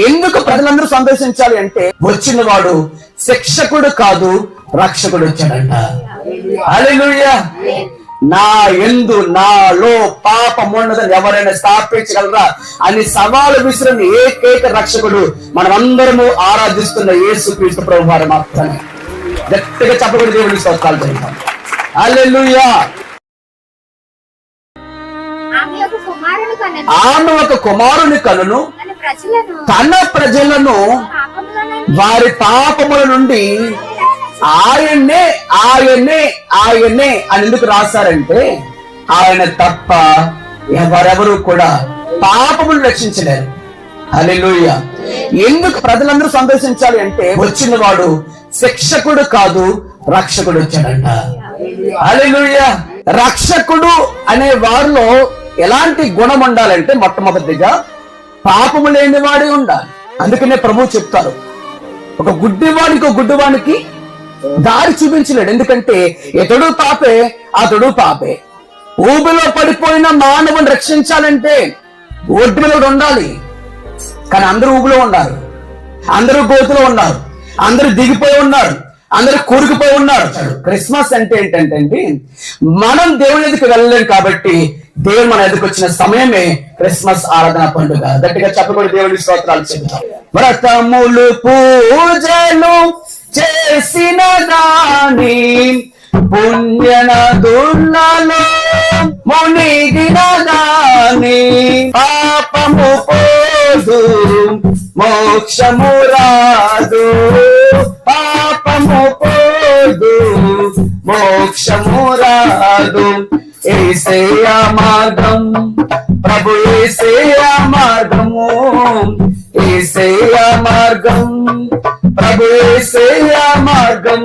ఎందుకు ప్రజలందరూ సంతోషించాలి అంటే వచ్చిన వాడు శిక్షకుడు కాదు, రక్షకుడు వచ్చాడంట. హల్లెలూయా. నాలో పాపం ఉన్నదని ఎవరైనా స్థాపించగలరా అని సవాలు విసిరిన ఏకైక రక్షకుడు మనమందరము ఆరాధిస్తున్న యేసుక్రీస్తు ప్రభువు వారు మాత్రమే. గట్టిగా చెప్పబడి దేవుని స్తోత్రాలు చేద్దాం. హల్లెలూయా. ఆమె ఒక కుమారుని కనును, తన ప్రజలను వారి పాపముల నుండి ఆయన్నే ఆయన్నే ఆయన్నే అని ఎందుకు రాశారంటే ఆయన తప్ప ఎవరెవరు కూడా పాపములు రక్షించలేరు. హల్లెలూయా. ఎందుకు ప్రజలందరూ సంతోషించాలి అంటే వచ్చిన వాడు శిక్షకుడు కాదు, రక్షకుడు వచ్చాడంట. హల్లెలూయా. రక్షకుడు అనే వారిలో ఎలాంటి గుణం ఉండాలంటే మొట్టమొదటిగా పాపము లేని వాడే ఉండాలి. అందుకనే ప్రభువు చెప్తారు, ఒక గుడ్డివానికి దారి చూపించలేడు. ఎందుకంటే ఎతడు పాపే అతడు పాపే. ఊబిలో పడిపోయిన మానవుని రక్షించాలంటే ఒడ్డు మీద ఉండాలి. కానీ అందరూ ఊబిలో ఉన్నారు, అందరూ గోతులో ఉన్నారు, అందరూ దిగిపోయి ఉన్నారు, అందరూ కూరుకుపోయి ఉన్నారు. క్రిస్మస్ అంటే ఏంటంటే మనం దేవుని ఎదుకు వెళ్ళలేం కాబట్టి దేవుడు మన ఎదుకు వచ్చిన సమయమే క్రిస్మస్ ఆరాధన పండుగ. గట్టిగా చెప్పబడి దేవుని స్తోత్రాలు చెప్తాం. వ్రతములు పూజలు చేసిన గాని పుణ్యనదులలో మునిగిన గాని పాపము పోదు, మోక్షము రాదు. పాపము పోదు, మోక్షము రాదు. యేసయ్య మార్గం, ప్రభు యేసయ్య మార్గము, యేసయ్య మార్గం, ప్రభు యేసయ్య మార్గం.